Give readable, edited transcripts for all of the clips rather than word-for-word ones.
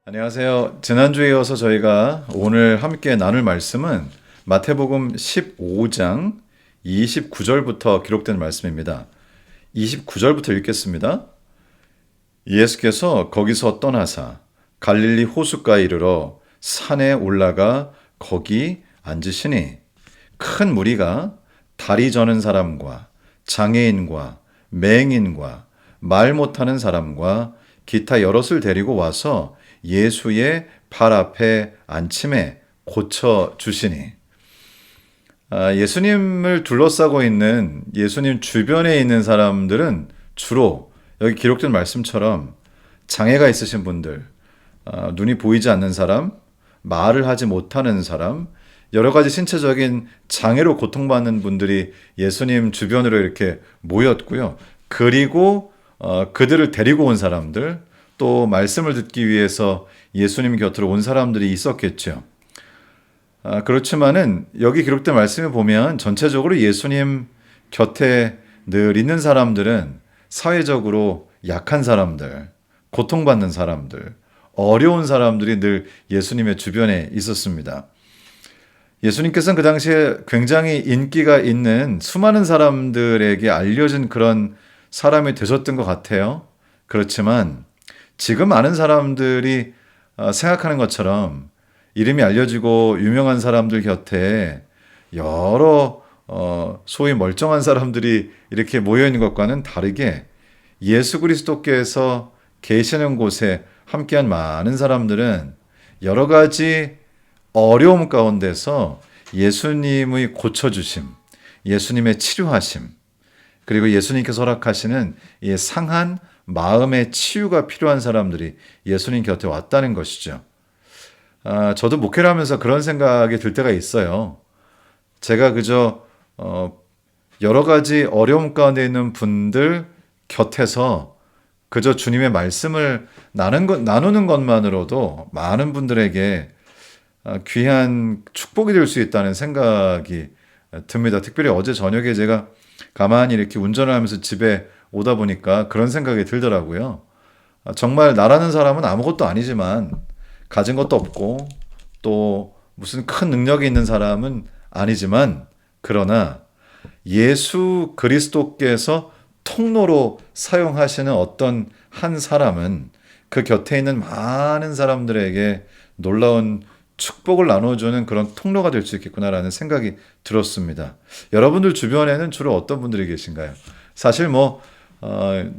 안녕하세요. 지난주에 이어서 저희가 오늘 함께 나눌 말씀은 마태복음 15장 29절부터 기록된 말씀입니다. 29절부터 읽겠습니다. 예수께서 거기서 떠나사 갈릴리 호숫가에 이르러 산에 올라가 거기 앉으시니 큰 무리가 다리 저는 사람과 장애인과 맹인과 말 못하는 사람과 기타 여럿을 데리고 와서 예수의 발 앞에 앉힘에 고쳐주시니. 예수님을 둘러싸고 있는 예수님 주변에 있는 사람들은 주로 여기 기록된 말씀처럼 장애가 있으신 분들, 눈이 보이지 않는 사람, 말을 하지 못하는 사람, 여러 가지 신체적인 장애로 고통받는 분들이 예수님 주변으로 이렇게 모였고요. 그리고 그들을 데리고 온 사람들, 또 말씀을 듣기 위해서 예수님 곁으로 온 사람들이 있었겠죠. 그렇지만은 여기 기록된 말씀을 보면 전체적으로 예수님 곁에 늘 있는 사람들은 사회적으로 약한 사람들, 고통받는 사람들, 어려운 사람들이 늘 예수님의 주변에 있었습니다. 예수님께서는 그 당시에 굉장히 인기가 있는 수많은 사람들에게 알려진 그런 사람이 되셨던 것 같아요. 그렇지만 지금 많은 사람들이 생각하는 것처럼 이름이 알려지고 유명한 사람들 곁에 여러 소위 멀쩡한 사람들이 이렇게 모여있는 것과는 다르게 예수 그리스도께서 계시는 곳에 함께한 많은 사람들은 여러 가지 어려움 가운데서 예수님의 고쳐주심, 예수님의 치료하심, 그리고 예수님께서 허락하시는 이 상한 마음의 치유가 필요한 사람들이 예수님 곁에 왔다는 것이죠. 저도 목회를 하면서 그런 생각이 들 때가 있어요. 제가 그저 여러 가지 어려움 가운데 있는 분들 곁에서 그저 주님의 말씀을 나누는 것만으로도 많은 분들에게 귀한 축복이 될 수 있다는 생각이 듭니다. 특별히 어제 저녁에 제가 가만히 이렇게 운전을 하면서 집에 오다 보니까 그런 생각이 들더라고요. 정말 나라는 사람은 아무것도 아니지만 가진 것도 없고 또 무슨 큰 능력이 있는 사람은 아니지만 그러나 예수 그리스도께서 통로로 사용하시는 어떤 한 사람은 그 곁에 있는 많은 사람들에게 놀라운 축복을 나눠주는 그런 통로가 될 수 있겠구나라는 생각이 들었습니다. 여러분들 주변에는 주로 어떤 분들이 계신가요? 사실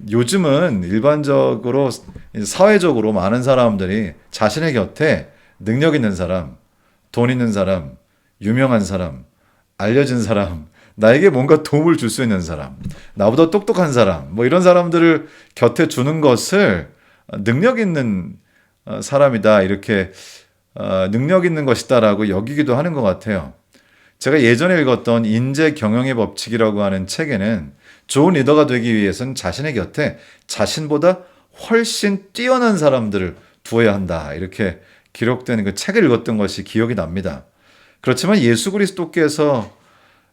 요즘은 일반적으로 사회적으로 많은 사람들이 자신의 곁에 능력 있는 사람, 돈 있는 사람, 유명한 사람, 알려진 사람, 나에게 뭔가 도움을 줄 수 있는 사람, 나보다 똑똑한 사람, 이런 사람들을 곁에 주는 것을 능력 있는 사람이다, 이렇게 능력 있는 것이다라고 여기기도 하는 것 같아요. 제가 예전에 읽었던 인재 경영의 법칙이라고 하는 책에는 좋은 리더가 되기 위해서는 자신의 곁에 자신보다 훨씬 뛰어난 사람들을 두어야 한다. 이렇게 기록된 그 책을 읽었던 것이 기억이 납니다. 그렇지만 예수 그리스도께서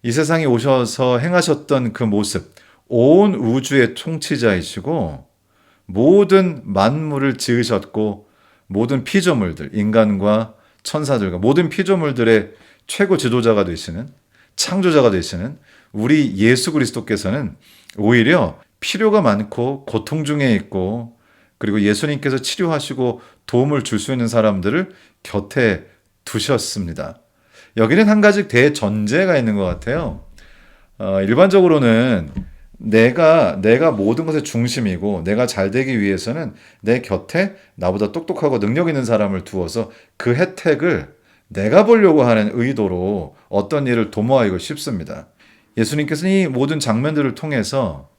이 세상에 오셔서 행하셨던 그 모습, 온 우주의 통치자이시고 모든 만물을 지으셨고 모든 피조물들, 인간과 천사들과 모든 피조물들의 최고 지도자가 되시는, 창조자가 되시는 우리 예수 그리스도께서는 오히려 필요가 많고 고통 중에 있고 그리고 예수님께서 치료하시고 도움을 줄 수 있는 사람들을 곁에 두셨습니다. 여기는 한 가지 대전제가 있는 것 같아요. 일반적으로는 내가 모든 것의 중심이고 내가 잘 되기 위해서는 내 곁에 나보다 똑똑하고 능력 있는 사람을 두어서 그 혜택을 내가 보려고 하는 의도로 어떤 일을 도모하기가 쉽습니다. 예수님께서는 이 모든 장면들을 통해서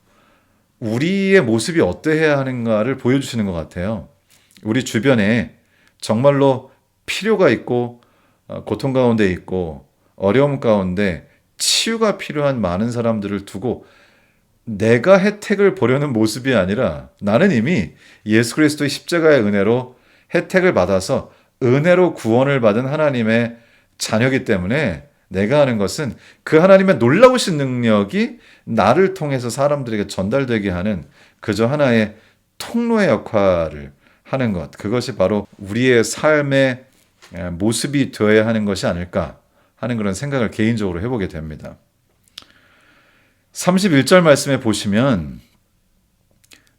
우리의 모습이 어떠해야 하는가를 보여주시는 것 같아요. 우리 주변에 정말로 필요가 있고 고통 가운데 있고 어려움 가운데 치유가 필요한 많은 사람들을 두고 내가 혜택을 보려는 모습이 아니라 나는 이미 예수 그리스도의 십자가의 은혜로 혜택을 받아서 은혜로 구원을 받은 하나님의 자녀이기 때문에 내가 하는 것은 그 하나님의 놀라우신 능력이 나를 통해서 사람들에게 전달되게 하는 그저 하나의 통로의 역할을 하는 것. 그것이 바로 우리의 삶의 모습이 되어야 하는 것이 아닐까 하는 그런 생각을 개인적으로 해보게 됩니다. 31절 말씀에 보시면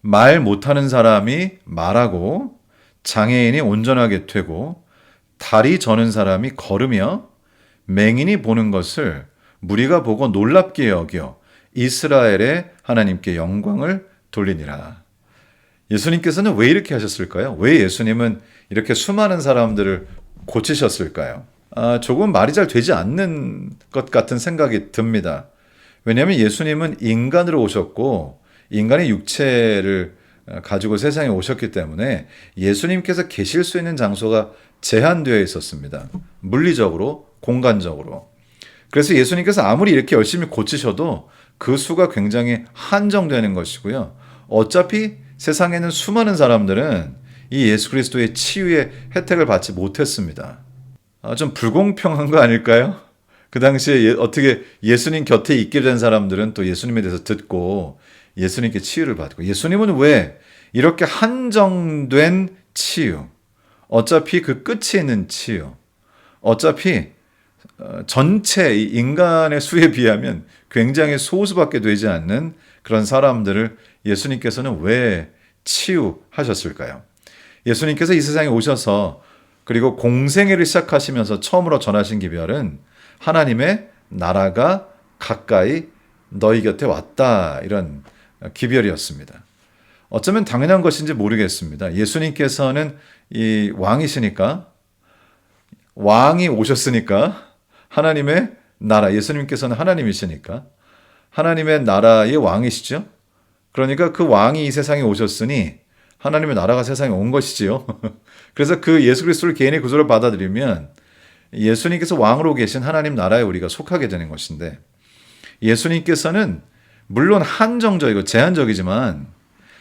말 못하는 사람이 말하고 장애인이 온전하게 되고 다리 저는 사람이 걸으며 맹인이 보는 것을 무리가 보고 놀랍게 여겨 이스라엘의 하나님께 영광을 돌리니라. 예수님께서는 왜 이렇게 하셨을까요? 왜 예수님은 이렇게 수많은 사람들을 고치셨을까요? 조금 말이 잘 되지 않는 것 같은 생각이 듭니다. 왜냐하면 예수님은 인간으로 오셨고 인간의 육체를 가지고 세상에 오셨기 때문에 예수님께서 계실 수 있는 장소가 제한되어 있었습니다. 물리적으로, 공간적으로. 그래서 예수님께서 아무리 이렇게 열심히 고치셔도 그 수가 굉장히 한정되는 것이고요. 어차피 세상에는 수많은 사람들은 이 예수 그리스도의 치유의 혜택을 받지 못했습니다. 좀 불공평한 거 아닐까요? 그 당시에 어떻게 예수님 곁에 있게 된 사람들은 또 예수님에 대해서 듣고 예수님께 치유를 받고, 예수님은 왜 이렇게 한정된 치유, 어차피 그 끝이 있는 치유, 어차피 전체 인간의 수에 비하면 굉장히 소수밖에 되지 않는 그런 사람들을 예수님께서는 왜 치유하셨을까요? 예수님께서 이 세상에 오셔서 그리고 공생애를 시작하시면서 처음으로 전하신 기별은 하나님의 나라가 가까이 너희 곁에 왔다, 이런 기별이었습니다. 어쩌면 당연한 것인지 모르겠습니다. 예수님께서는 이 왕이시니까, 왕이 오셨으니까, 하나님의 나라, 예수님께서는 하나님이시니까 하나님의 나라의 왕이시죠. 그러니까 그 왕이 이 세상에 오셨으니 하나님의 나라가 세상에 온 것이지요. 그래서 그 예수 그리스도를 개인의 구조로 받아들이면 예수님께서 왕으로 계신 하나님 나라에 우리가 속하게 되는 것인데, 예수님께서는 물론 한정적이고 제한적이지만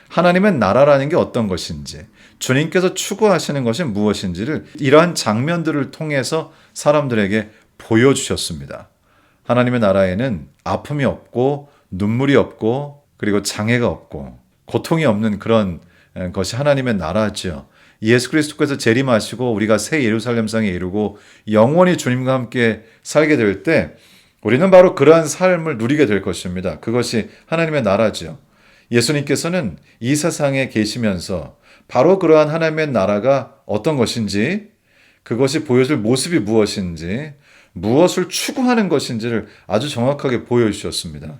하나님의 나라라는 게 어떤 것인지, 주님께서 추구하시는 것이 무엇인지를 이러한 장면들을 통해서 사람들에게 보여주셨습니다. 하나님의 나라에는 아픔이 없고 눈물이 없고 그리고 장애가 없고 고통이 없는 그런 것이 하나님의 나라죠. 예수 그리스도께서 재림하시고 우리가 새 예루살렘 성에 이르고 영원히 주님과 함께 살게 될 때 우리는 바로 그러한 삶을 누리게 될 것입니다. 그것이 하나님의 나라죠. 예수님께서는 이 세상에 계시면서 바로 그러한 하나님의 나라가 어떤 것인지, 그것이 보여줄 모습이 무엇인지, 무엇을 추구하는 것인지를 아주 정확하게 보여주셨습니다.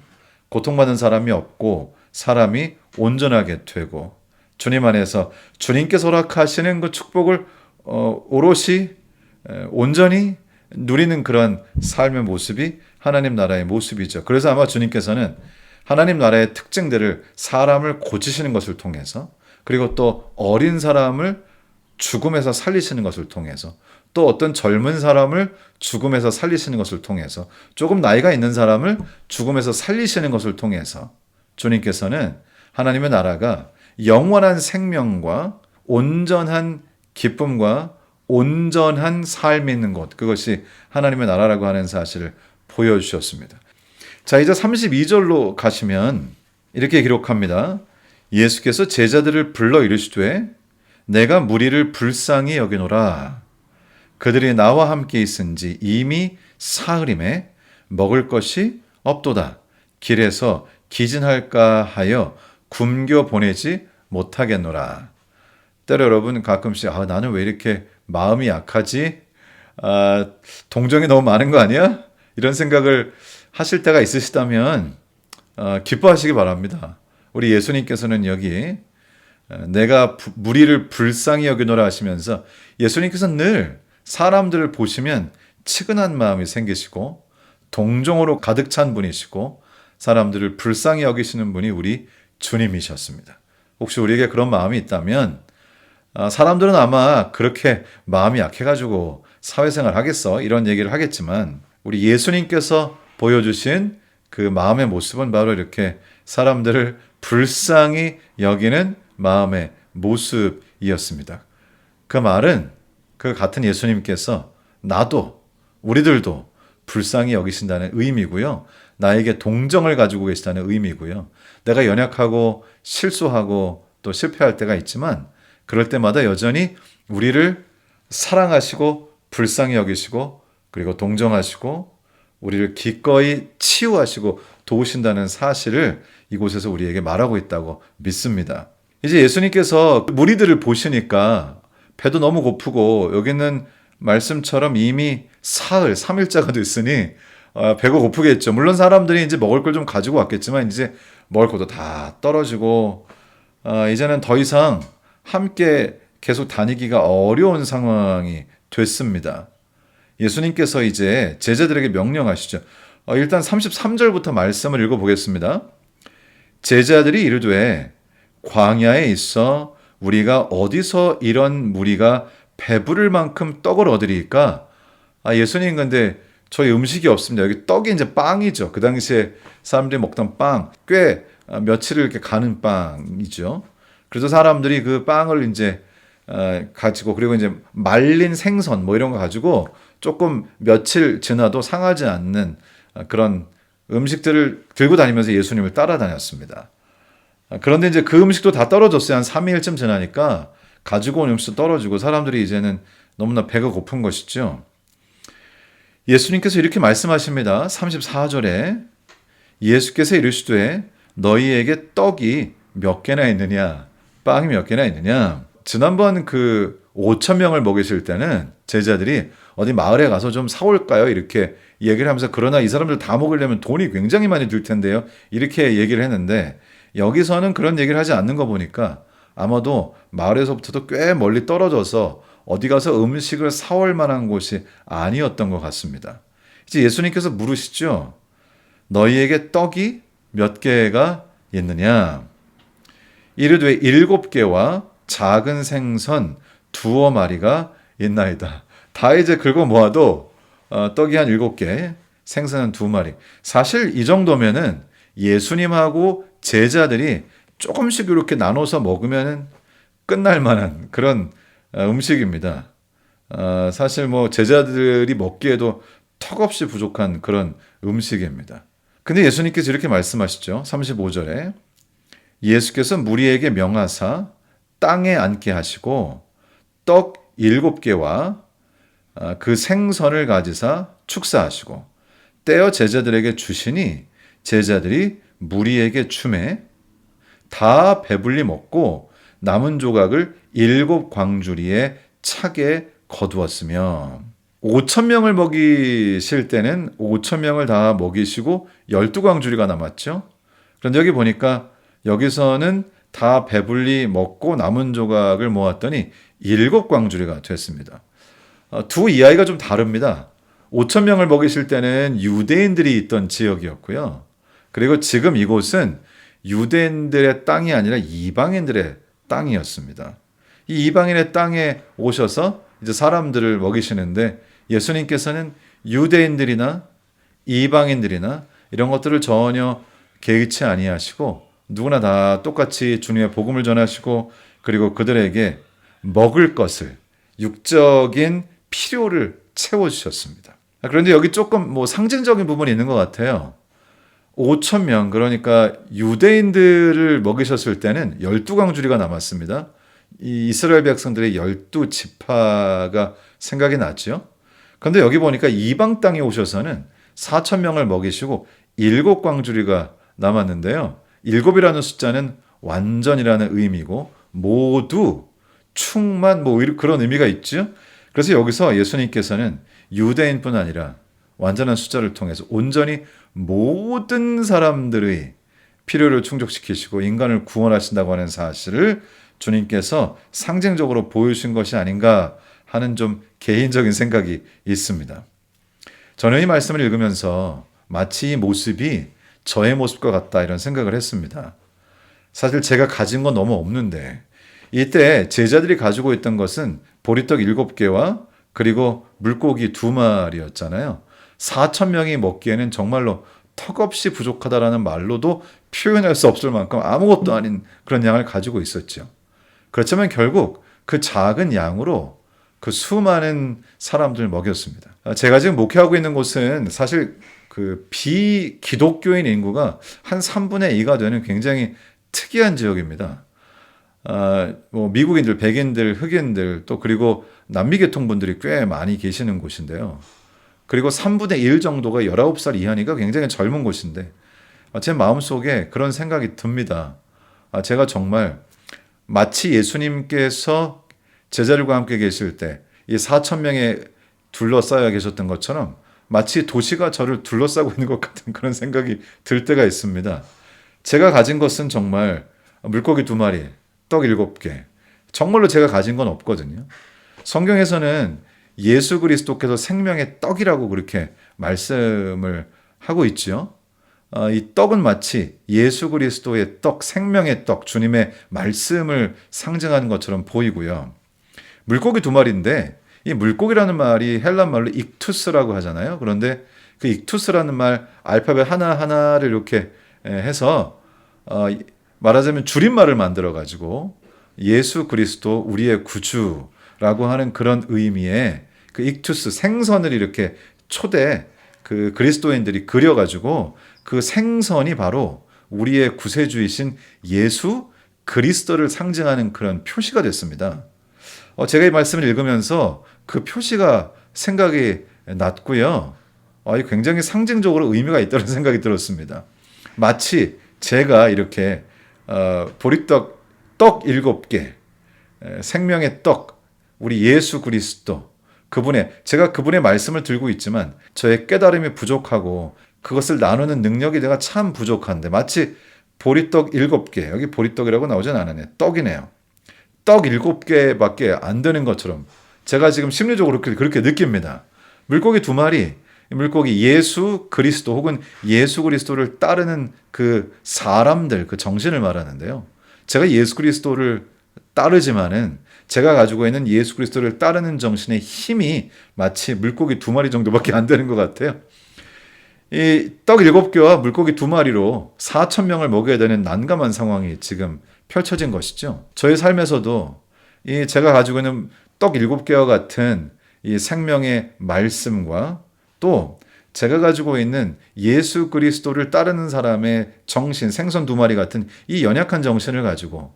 고통받는 사람이 없고 사람이 온전하게 되고 주님 안에서 주님께서 허락하시는 그 축복을 오롯이 온전히 누리는 그런 삶의 모습이 하나님 나라의 모습이죠. 그래서 아마 주님께서는 하나님 나라의 특징들을 사람을 고치시는 것을 통해서, 그리고 또 어린 사람을 죽음에서 살리시는 것을 통해서, 또 어떤 젊은 사람을 죽음에서 살리시는 것을 통해서, 조금 나이가 있는 사람을 죽음에서 살리시는 것을 통해서 주님께서는 하나님의 나라가 영원한 생명과 온전한 기쁨과 온전한 삶이 있는 곳, 그것이 하나님의 나라라고 하는 사실을 보여주셨습니다. 자, 이제 32절로 가시면 이렇게 기록합니다. 예수께서 제자들을 불러 이르시되 내가 무리를 불쌍히 여기노라. 그들이 나와 함께 있은지 이미 사흘임에 먹을 것이 없도다. 길에서 기진할까 하여 굶겨 보내지 못하겠노라. 때로 여러분 가끔씩 나는 왜 이렇게 마음이 약하지? 동정이 너무 많은 거 아니야? 이런 생각을 하실 때가 있으시다면 기뻐하시기 바랍니다. 우리 예수님께서는 여기 내가 무리를 불쌍히 여기노라 하시면서 예수님께서는 늘 사람들을 보시면 측은한 마음이 생기시고 동정으로 가득 찬 분이시고 사람들을 불쌍히 여기시는 분이 우리 주님이셨습니다. 혹시 우리에게 그런 마음이 있다면 사람들은 아마 그렇게 마음이 약해가지고 사회생활 하겠어? 이런 얘기를 하겠지만 우리 예수님께서 보여주신 그 마음의 모습은 바로 이렇게 사람들을 불쌍히 여기는 마음의 모습이었습니다. 그 말은 그 같은 예수님께서 나도, 우리들도 불쌍히 여기신다는 의미고요. 나에게 동정을 가지고 계시다는 의미고요. 내가 연약하고 실수하고 또 실패할 때가 있지만 그럴 때마다 여전히 우리를 사랑하시고 불쌍히 여기시고 그리고 동정하시고 우리를 기꺼이 치유하시고 도우신다는 사실을 이곳에서 우리에게 말하고 있다고 믿습니다. 이제 예수님께서 무리들을 보시니까 배도 너무 고프고 여기는 말씀처럼 이미 사흘, 3일자가 됐으니 배가 고프겠죠. 물론 사람들이 이제 먹을 걸 좀 가지고 왔겠지만 이제 먹을 것도 다 떨어지고 이제는 더 이상 함께 계속 다니기가 어려운 상황이 됐습니다. 예수님께서 이제 제자들에게 명령하시죠. 일단 33절부터 말씀을 읽어보겠습니다. 제자들이 이르되 광야에 있어 우리가 어디서 이런 무리가 배부를 만큼 떡을 얻으리까? 예수님 근데 저희 음식이 없습니다. 여기 떡이 이제 빵이죠. 그 당시에 사람들이 먹던 빵, 꽤 며칠을 이렇게 가는 빵이죠. 그래서 사람들이 그 빵을 이제 가지고 그리고 이제 말린 생선 뭐 이런 거 가지고 조금 며칠 지나도 상하지 않는 그런 음식들을 들고 다니면서 예수님을 따라다녔습니다. 그런데 이제 그 음식도 다 떨어졌어요. 한 3일쯤 지나니까 가지고 온 음식도 떨어지고 사람들이 이제는 너무나 배가 고픈 것이죠. 예수님께서 이렇게 말씀하십니다. 34절에 예수께서 이르시되 너희에게 떡이 몇 개나 있느냐 빵이 몇 개나 있느냐. 지난번 그 5천 명을 먹이실 때는 제자들이 어디 마을에 가서 좀 사올까요? 이렇게 얘기를 하면서 그러나 이 사람들 다 먹으려면 돈이 굉장히 많이 들 텐데요. 이렇게 얘기를 했는데 여기서는 그런 얘기를 하지 않는 거 보니까 아마도 마을에서부터도 꽤 멀리 떨어져서 어디 가서 음식을 사올 만한 곳이 아니었던 것 같습니다. 이제 예수님께서 물으시죠. 너희에게 떡이 몇 개가 있느냐? 이르되 7개와 작은 생선 2마리가 있나이다. 다 이제 긁어 모아도 떡이 한 7개, 생선은 2마리. 사실 이 정도면은 예수님하고 제자들이 조금씩 이렇게 나눠서 먹으면 끝날 만한 그런 음식입니다. 사실 뭐 제자들이 먹기에도 턱없이 부족한 그런 음식입니다. 근데 예수님께서 이렇게 말씀하시죠. 35절에 예수께서 무리에게 명하사 땅에 앉게 하시고 떡 7개와 그 생선을 가지사 축사하시고 떼어 제자들에게 주시니 제자들이 무리에게 주매 다 배불리 먹고 남은 조각을 7광주리에 차게 거두었으며 5,000명을 먹이실 때는 5,000명을 다 먹이시고 12광주리가 남았죠. 그런데 여기 보니까 여기서는 다 배불리 먹고 남은 조각을 모았더니 7광주리가 됐습니다. 두 이야기가 좀 다릅니다. 5,000명을 먹이실 때는 유대인들이 있던 지역이었고요. 그리고 지금 이곳은 유대인들의 땅이 아니라 이방인들의 땅이었습니다. 이 이방인의 땅에 오셔서 이제 사람들을 먹이시는데 예수님께서는 유대인들이나 이방인들이나 이런 것들을 전혀 개의치 아니하시고 누구나 다 똑같이 주님의 복음을 전하시고 그리고 그들에게 먹을 것을 육적인 필요를 채워주셨습니다. 그런데 여기 조금 뭐 상징적인 부분이 있는 것 같아요. 5,000명 그러니까 유대인들을 먹이셨을 때는 12광주리가 남았습니다. 이 이스라엘 백성들의 12지파가 생각이 났죠. 그런데 여기 보니까 이방 땅에 오셔서는 4,000명을 먹이시고 7광주리가 남았는데요. 7이라는 숫자는 완전이라는 의미고 모두 충만 뭐 그런 의미가 있죠. 그래서 여기서 예수님께서는 유대인뿐 아니라 완전한 숫자를 통해서 온전히 모든 사람들의 필요를 충족시키시고 인간을 구원하신다고 하는 사실을 주님께서 상징적으로 보여주신 것이 아닌가 하는 좀 개인적인 생각이 있습니다. 저는 이 말씀을 읽으면서 마치 이 모습이 저의 모습과 같다 이런 생각을 했습니다. 사실 제가 가진 건 너무 없는데 이때 제자들이 가지고 있던 것은 보리떡 7개와 그리고 물고기 2마리였잖아요. 4,000명이 먹기에는 정말로 턱없이 부족하다라는 말로도 표현할 수 없을 만큼 아무것도 아닌 그런 양을 가지고 있었죠. 그렇지만 결국 그 작은 양으로 그 수많은 사람들 먹였습니다. 제가 지금 목회하고 있는 곳은 사실 그 비기독교인 인구가 한 3분의 2가 되는 굉장히 특이한 지역입니다. 뭐 미국인들, 백인들, 흑인들 또 그리고 남미 계통분들이 꽤 많이 계시는 곳인데요. 그리고 3분의 1 정도가 19살 이하니까 굉장히 젊은 곳인데 제 마음속에 그런 생각이 듭니다. 제가 정말 마치 예수님께서 제자들과 함께 계실 때 이 4천 명에 둘러싸여 계셨던 것처럼 마치 도시가 저를 둘러싸고 있는 것 같은 그런 생각이 들 때가 있습니다. 제가 가진 것은 정말 물고기 2마리, 떡 7개. 정말로 제가 가진 건 없거든요. 성경에서는 예수 그리스도께서 생명의 떡이라고 그렇게 말씀을 하고 있죠. 이 떡은 마치 예수 그리스도의 떡, 생명의 떡, 주님의 말씀을 상징하는 것처럼 보이고요. 물고기 2마리인데 이 물고기라는 말이 헬란 말로 익투스라고 하잖아요. 그런데 그 익투스라는 말 알파벳 하나하나를 이렇게 해서 말하자면 줄임말을 만들어 가지고 예수 그리스도 우리의 구주라고 하는 그런 의미의 그 익투스 생선을 이렇게 초대 그 그리스도인들이 그려가지고 그 생선이 바로 우리의 구세주이신 예수 그리스도를 상징하는 그런 표시가 됐습니다. 제가 이 말씀을 읽으면서 그 표시가 생각이 났고요. 굉장히 상징적으로 의미가 있다는 생각이 들었습니다. 마치 제가 이렇게 보리떡 떡 7개, 생명의 떡, 우리 예수 그리스도 제가 그분의 말씀을 들고 있지만 저의 깨달음이 부족하고 그것을 나누는 능력이 내가 참 부족한데 마치 보리떡 7개, 여기 보리떡이라고 나오진 않았네. 떡이네요. 떡 7개밖에 안 되는 것처럼 제가 지금 심리적으로 그렇게 느낍니다. 물고기 2마리, 물고기 예수 그리스도 혹은 예수 그리스도를 따르는 그 사람들, 그 정신을 말하는데요. 제가 예수 그리스도를 따르지만은 제가 가지고 있는 예수 그리스도를 따르는 정신의 힘이 마치 물고기 2마리 정도밖에 안 되는 것 같아요. 이 떡 7개와 물고기 2마리로 4천 명을 먹여야 되는 난감한 상황이 지금 펼쳐진 것이죠. 저의 삶에서도 이 제가 가지고 있는 떡 7개와 같은 이 생명의 말씀과 또 제가 가지고 있는 예수 그리스도를 따르는 사람의 정신, 생선 2마리 같은 이 연약한 정신을 가지고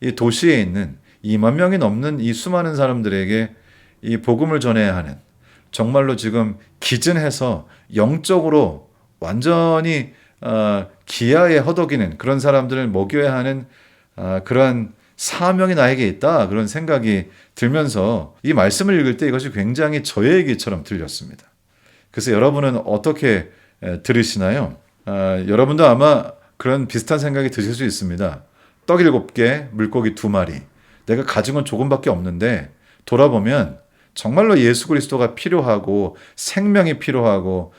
이 도시에 있는 2만 명이 넘는 이 수많은 사람들에게 이 복음을 전해야 하는 정말로 지금 기진해서 영적으로 완전히 기아에 허덕이는 그런 사람들을 먹여야 하는 그러한 사명이 나에게 있다 그런 생각이 들면서 이 말씀을 읽을 때 이것이 굉장히 저의 얘기처럼 들렸습니다. 그래서 여러분은 어떻게 들으시나요? 여러분도 아마 그런 비슷한 생각이 드실 수 있습니다. 떡 7개, 물고기 2마리. 내가 가진 건 조금밖에 없는데 돌아보면 정말로 예수 그리스도가 필요하고 생명이 필요하고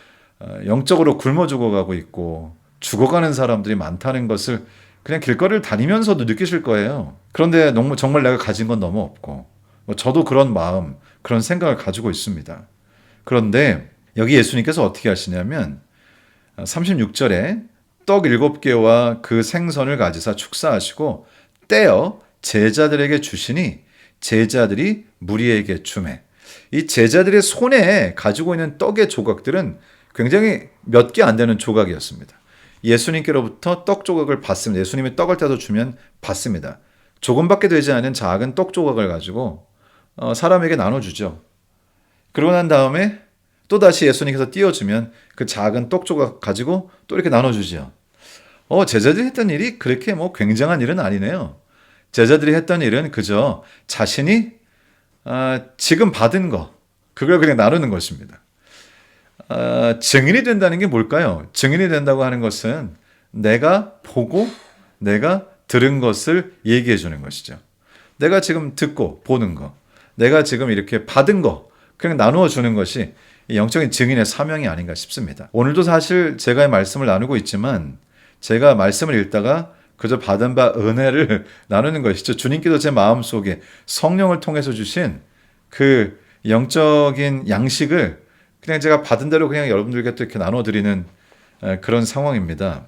영적으로 굶어 죽어가고 있고 죽어가는 사람들이 많다는 것을 그냥 길거리를 다니면서도 느끼실 거예요. 그런데 정말 내가 가진 건 너무 없고 저도 그런 마음, 그런 생각을 가지고 있습니다. 그런데 여기 예수님께서 어떻게 하시냐면 36절에 떡 7개와 그 생선을 가지사 축사하시고 떼어 제자들에게 주시니 제자들이 무리에게 주매. 이 제자들의 손에 가지고 있는 떡의 조각들은 굉장히 몇 개 안 되는 조각이었습니다. 예수님께로부터 떡 조각을 받습니다. 예수님이 떡을 떼서 주면 받습니다. 조금밖에 되지 않은 작은 떡 조각을 가지고 사람에게 나눠주죠. 그러고 난 다음에 또다시 예수님께서 띄워주면 그 작은 떡 조각 가지고 또 이렇게 나눠주죠. 제자들이 했던 일이 그렇게 굉장한 일은 아니네요. 제자들이 했던 일은 그저 자신이 지금 받은 거, 그걸 그냥 나누는 것입니다. 증인이 된다는 게 뭘까요? 증인이 된다고 하는 것은 내가 보고 내가 들은 것을 얘기해 주는 것이죠. 내가 지금 듣고 보는 거, 내가 지금 이렇게 받은 거, 그냥 나누어 주는 것이 영적인 증인의 사명이 아닌가 싶습니다. 오늘도 사실 제가 이 말씀을 나누고 있지만 제가 말씀을 읽다가 그저 받은 바 은혜를 나누는 것이죠. 주님께서 제 마음속에 성령을 통해서 주신 그 영적인 양식을 그냥 제가 받은 대로 그냥 여러분들께 또 이렇게 나눠드리는 그런 상황입니다.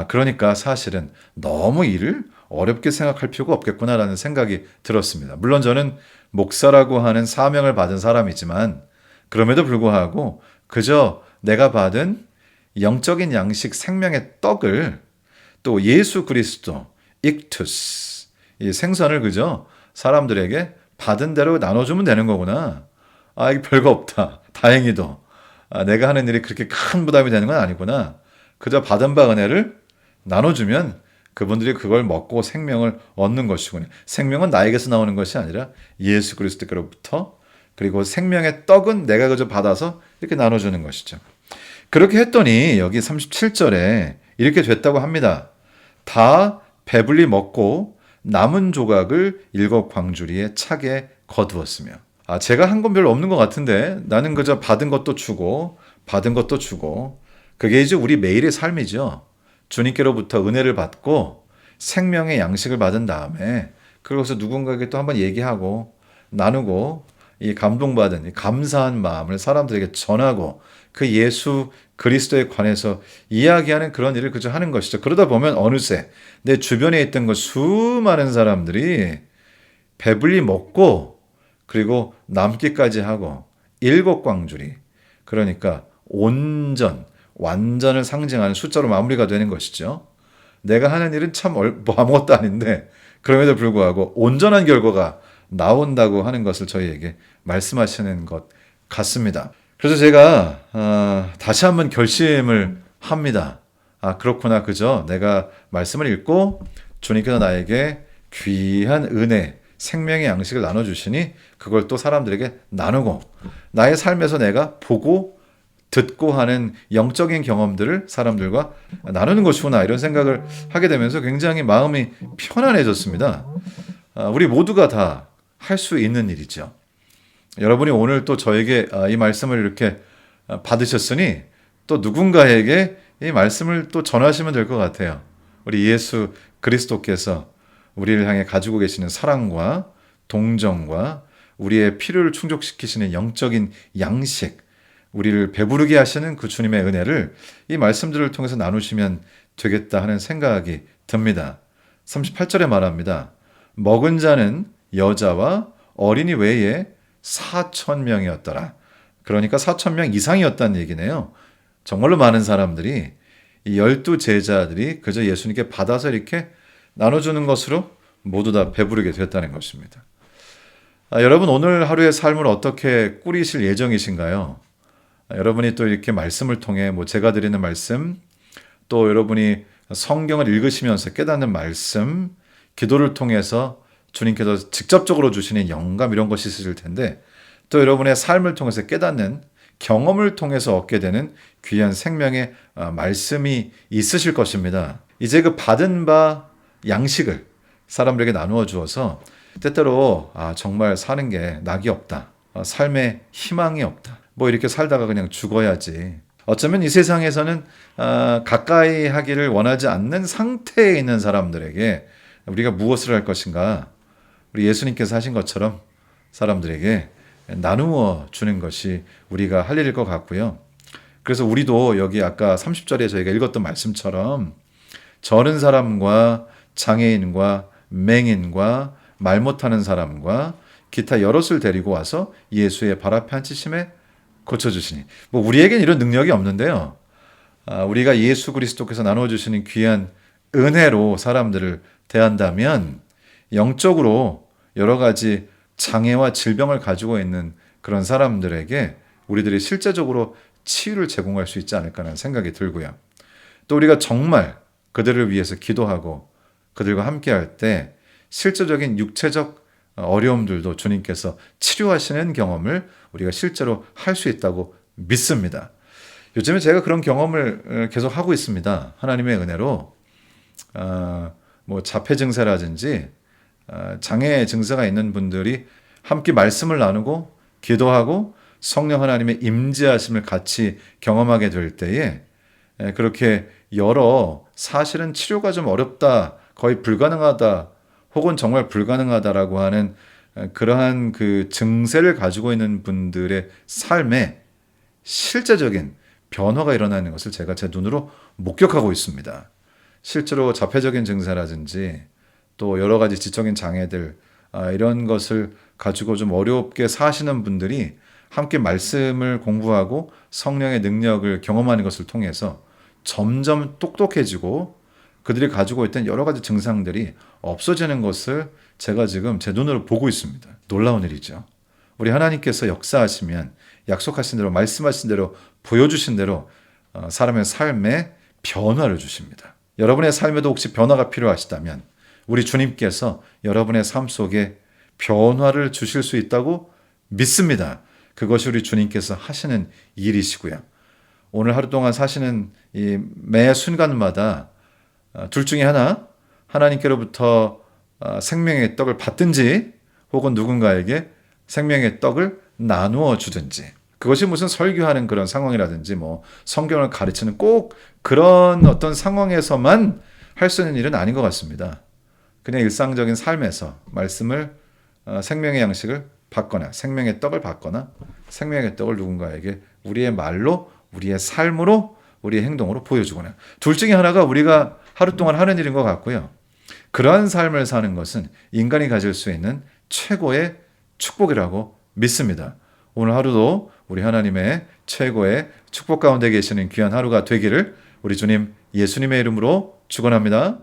그러니까 사실은 너무 일을 어렵게 생각할 필요가 없겠구나라는 생각이 들었습니다. 물론 저는 목사라고 하는 사명을 받은 사람이지만 그럼에도 불구하고 그저 내가 받은 영적인 양식 생명의 떡을 또 예수 그리스도 익투스 이 생선을 그저 사람들에게 받은 대로 나눠주면 되는 거구나. 이게 별거 없다. 다행히도 내가 하는 일이 그렇게 큰 부담이 되는 건 아니구나. 그저 받은 바 은혜를 나눠주면 그분들이 그걸 먹고 생명을 얻는 것이군요. 생명은 나에게서 나오는 것이 아니라 예수 그리스도께로부터, 그리고 생명의 떡은 내가 그저 받아서 이렇게 나눠주는 것이죠. 그렇게 했더니 여기 37절에 이렇게 됐다고 합니다. 다 배불리 먹고 남은 조각을 7광주리에 차게 거두었으며. 제가 한 건 별로 없는 것 같은데 나는 그저 받은 것도 주고 받은 것도 주고, 그게 이제 우리 매일의 삶이죠. 주님께로부터 은혜를 받고 생명의 양식을 받은 다음에 그것을 누군가에게 또 한번 얘기하고 나누고 이 감동받은 이 감사한 마음을 사람들에게 전하고 그 예수 그리스도에 관해서 이야기하는 그런 일을 그저 하는 것이죠. 그러다 보면 어느새 내 주변에 있던 그 수많은 사람들이 배불리 먹고 그리고 남기까지 하고 7광주리, 그러니까 온전, 완전을 상징하는 숫자로 마무리가 되는 것이죠. 내가 하는 일은 참 아무것도 아닌데 그럼에도 불구하고 온전한 결과가 나온다고 하는 것을 저희에게 말씀하시는 것 같습니다. 그래서 제가 다시 한번 결심을 합니다. 그렇구나, 그죠? 내가 말씀을 읽고 주님께서 나에게 귀한 은혜, 생명의 양식을 나눠주시니 그걸 또 사람들에게 나누고 나의 삶에서 내가 보고 듣고 하는 영적인 경험들을 사람들과 나누는 것이구나, 이런 생각을 하게 되면서 굉장히 마음이 편안해졌습니다. 우리 모두가 다 할 수 있는 일이죠. 여러분이 오늘 또 저에게 이 말씀을 이렇게 받으셨으니 또 누군가에게 이 말씀을 또 전하시면 될 것 같아요. 우리 예수 그리스도께서 우리를 향해 가지고 계시는 사랑과 동정과 우리의 필요를 충족시키시는 영적인 양식, 우리를 배부르게 하시는 그 주님의 은혜를 이 말씀들을 통해서 나누시면 되겠다 하는 생각이 듭니다. 38절에 말합니다. 먹은 자는 여자와 어린이 외에 4,000명이었더라. 그러니까 4,000명 이상이었다는 얘기네요. 정말로 많은 사람들이, 이 12 제자들이 그저 예수님께 받아서 이렇게 나눠주는 것으로 모두 다 배부르게 됐다는 것입니다. 여러분, 오늘 하루의 삶을 어떻게 꾸리실 예정이신가요? 여러분이 또 이렇게 말씀을 통해 제가 드리는 말씀, 또 여러분이 성경을 읽으시면서 깨닫는 말씀, 기도를 통해서 주님께서 직접적으로 주시는 영감, 이런 것이 있으실 텐데, 또 여러분의 삶을 통해서 깨닫는 경험을 통해서 얻게 되는 귀한 생명의 말씀이 있으실 것입니다. 이제 그 받은 바 양식을 사람들에게 나누어 주어서 때때로 정말 사는 게 낙이 없다, 삶에 희망이 없다, 이렇게 살다가 그냥 죽어야지, 어쩌면 이 세상에서는 가까이 하기를 원하지 않는 상태에 있는 사람들에게 우리가 무엇을 할 것인가, 우리 예수님께서 하신 것처럼 사람들에게 나누어 주는 것이 우리가 할 일일 것 같고요. 그래서 우리도 여기 아까 30절에 저희가 읽었던 말씀처럼 저른 사람과 장애인과 맹인과 말 못하는 사람과 기타 여럿을 데리고 와서 예수의 발 앞에 앉히심에 고쳐주시니, 우리에겐 이런 능력이 없는데요. 우리가 예수 그리스도께서 나눠주시는 귀한 은혜로 사람들을 대한다면 영적으로 여러 가지 장애와 질병을 가지고 있는 그런 사람들에게 우리들이 실제적으로 치유를 제공할 수 있지 않을까 하는 생각이 들고요. 또 우리가 정말 그들을 위해서 기도하고 그들과 함께할 때 실제적인 육체적 어려움들도 주님께서 치료하시는 경험을 우리가 실제로 할 수 있다고 믿습니다. 요즘에 제가 그런 경험을 계속 하고 있습니다. 하나님의 은혜로 자폐 증세라든지 장애 증세가 있는 분들이 함께 말씀을 나누고 기도하고 성령 하나님의 임재하심을 같이 경험하게 될 때에 그렇게 여러 사실은 치료가 좀 어렵다, 거의 불가능하다, 혹은 정말 불가능하다라고 하는 그러한 그 증세를 가지고 있는 분들의 삶에 실제적인 변화가 일어나는 것을 제가 제 눈으로 목격하고 있습니다. 실제로 자폐적인 증세라든지 또 여러 가지 지적인 장애들 이런 것을 가지고 좀 어렵게 사시는 분들이 함께 말씀을 공부하고 성령의 능력을 경험하는 것을 통해서 점점 똑똑해지고 그들이 가지고 있던 여러 가지 증상들이 없어지는 것을 제가 지금 제 눈으로 보고 있습니다. 놀라운 일이죠. 우리 하나님께서 역사하시면 약속하신 대로 말씀하신 대로 보여주신 대로 사람의 삶에 변화를 주십니다. 여러분의 삶에도 혹시 변화가 필요하시다면 우리 주님께서 여러분의 삶 속에 변화를 주실 수 있다고 믿습니다. 그것이 우리 주님께서 하시는 일이시고요. 오늘 하루 동안 사시는 이 매 순간마다 둘 중에 하나, 하나님께로부터 생명의 떡을 받든지 혹은 누군가에게 생명의 떡을 나누어 주든지, 그것이 무슨 설교하는 그런 상황이라든지 뭐 성경을 가르치는 꼭 그런 어떤 상황에서만 할 수 있는 일은 아닌 것 같습니다. 그냥 일상적인 삶에서 말씀을 생명의 양식을 받거나 생명의 떡을 받거나 생명의 떡을 누군가에게 우리의 말로 우리의 삶으로 우리의 행동으로 보여주거나, 둘 중에 하나가 우리가 하루 동안 하는 일인 것 같고요. 그러한 삶을 사는 것은 인간이 가질 수 있는 최고의 축복이라고 믿습니다. 오늘 하루도 우리 하나님의 최고의 축복 가운데 계시는 귀한 하루가 되기를 우리 주님 예수님의 이름으로 축원합니다.